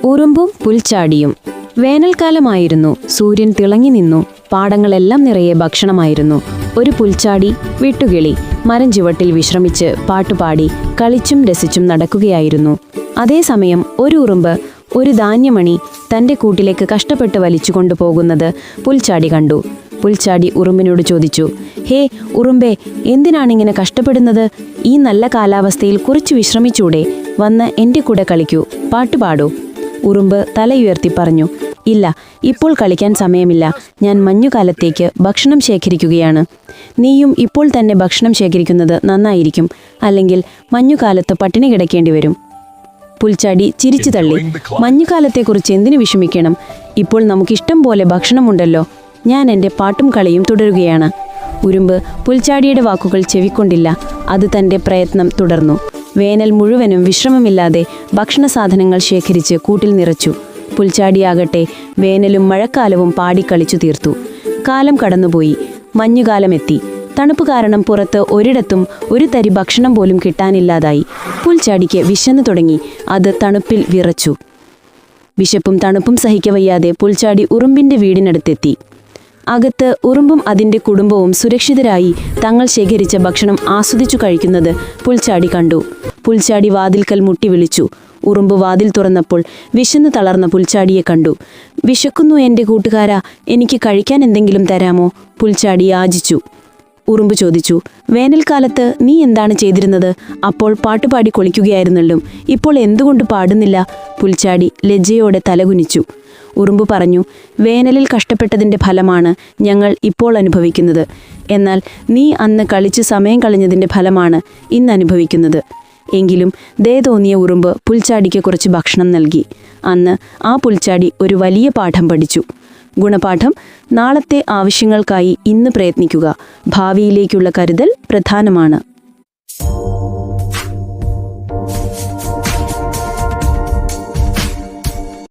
ഉറുമ്പും പുൽച്ചാടിയും. വേനൽക്കാലമായിരുന്നു. സൂര്യൻ തിളങ്ങി നിന്നു. പാടങ്ങളെല്ലാം നിറയെ ഭക്ഷണമായിരുന്നു. ഒരു പുൽച്ചാടി വിട്ടുകിളി മരം ചുവട്ടിൽ വിശ്രമിച്ച് പാട്ടുപാടി കളിച്ചും രസിച്ചും നടക്കുകയായിരുന്നു. അതേസമയം ഒരു ഉറുമ്പ് ഒരു ധാന്യമണി തന്റെ കൂട്ടിലേക്ക് കഷ്ടപ്പെട്ട് വലിച്ചു കൊണ്ടുപോകുന്നത് പുൽച്ചാടി കണ്ടു. പുൽച്ചാടി ഉറുമ്പിനോട് ചോദിച്ചു, ഹേ ഉറുമ്പേ, എന്തിനാണിങ്ങനെ കഷ്ടപ്പെടുന്നത്? ഈ നല്ല കാലാവസ്ഥയിൽ കുറച്ച് വിശ്രമിച്ചൂടെ? വന്ന് എൻ്റെ കൂടെ കളിക്കൂ, പാട്ടുപാടൂ. ഉറുമ്പ് തലയുയർത്തി പറഞ്ഞു, ഇല്ല, ഇപ്പോൾ കളിക്കാൻ സമയമില്ല. ഞാൻ മഞ്ഞുകാലത്തേക്ക് ഭക്ഷണം ശേഖരിക്കുകയാണ്. നീയും ഇപ്പോൾ തന്നെ ഭക്ഷണം ശേഖരിക്കുന്നത് നന്നായിരിക്കും. അല്ലെങ്കിൽ മഞ്ഞുകാലത്ത് പട്ടിണി കിടക്കേണ്ടി വരും. പുൽച്ചാടി ചിരിച്ചു തള്ളി. മഞ്ഞുകാലത്തെക്കുറിച്ച് എന്തിനു വിഷമിക്കണം? ഇപ്പോൾ നമുക്കിഷ്ടം പോലെ ഭക്ഷണമുണ്ടല്ലോ. ഞാൻ എൻ്റെ പാട്ടും കളിയും തുടരുകയാണ്. ഉറുമ്പ് പുൽച്ചാടിയുടെ വാക്കുകൾ ചെവിക്കൊണ്ടില്ല. അത് തൻ്റെ പ്രയത്നം തുടർന്നു. വേനൽ മുഴുവനും വിശ്രമമില്ലാതെ ഭക്ഷണ സാധനങ്ങൾ ശേഖരിച്ച് കൂട്ടിൽ നിറച്ചു. പുൽച്ചാടിയാകട്ടെ വേനലും മഴക്കാലവും പാടിക്കളിച്ചു തീർത്തു. കാലം കടന്നുപോയി. മഞ്ഞുകാലമെത്തി. തണുപ്പ് കാരണം പുറത്ത് ഒരിടത്തും ഒരു തരി ഭക്ഷണം പോലും കിട്ടാനില്ലാതായി. പുൽച്ചാടിക്ക് വിശന്നു തുടങ്ങി. അത് തണുപ്പിൽ വിറച്ചു. വിശപ്പും തണുപ്പും സഹിക്കവയ്യാതെ പുൽച്ചാടി ഉറുമ്പിന്റെ വീടിനടുത്തെത്തി. അകത്ത് ഉറുമ്പും അതിൻ്റെ കുടുംബവും സുരക്ഷിതരായി തങ്ങൾ ശേഖരിച്ച ഭക്ഷണം ആസ്വദിച്ചു കഴിക്കുന്നത് പുൽച്ചാടി കണ്ടു. പുൽച്ചാടി വാതിൽക്കൽ മുട്ടി വിളിച്ചു. ഉറുമ്പ് വാതിൽ തുറന്നപ്പോൾ വിശന്നു തളർന്ന പുൽച്ചാടിയെ കണ്ടു. വിശക്കുന്നു എൻ്റെ കൂട്ടുകാരാ, എനിക്ക് കഴിക്കാൻ എന്തെങ്കിലും തരാമോ? പുൽച്ചാടി യാചിച്ചു. ഉറുമ്പ് ചോദിച്ചു, വേനൽക്കാലത്ത് നീ എന്താണ് ചെയ്തിരുന്നത്? അപ്പോൾ പാട്ടുപാടി കൊളിക്കുകയായിരുന്നല്ലോ. ഇപ്പോൾ എന്തുകൊണ്ട് പാടുന്നില്ല? പുൽച്ചാടി ലജ്ജയോടെ തലകുനിച്ചു. ഉറുമ്പ് പറഞ്ഞു, വേനലിൽ കഷ്ടപ്പെട്ടതിൻ്റെ ഫലമാണ് ഞങ്ങൾ ഇപ്പോൾ അനുഭവിക്കുന്നത്. എന്നാൽ നീ അന്ന് കളിച്ച് സമയം കളഞ്ഞതിൻ്റെ ഫലമാണ് ഇന്ന് അനുഭവിക്കുന്നത്. എങ്കിലും ദയ തോന്നിയ ഉറുമ്പ് പുൽച്ചാടിക്ക് കുറച്ച് ഭക്ഷണം നൽകി. അന്ന് ആ പുൽച്ചാടി ഒരു വലിയ പാഠം പഠിച്ചു. ഗുണപാഠം: നാളത്തെ ആവശ്യങ്ങൾക്കായി ഇന്ന് പ്രയത്നിക്കുക. ഭാവിയിലേക്കുള്ള കരുതൽ പ്രധാനമാണ്.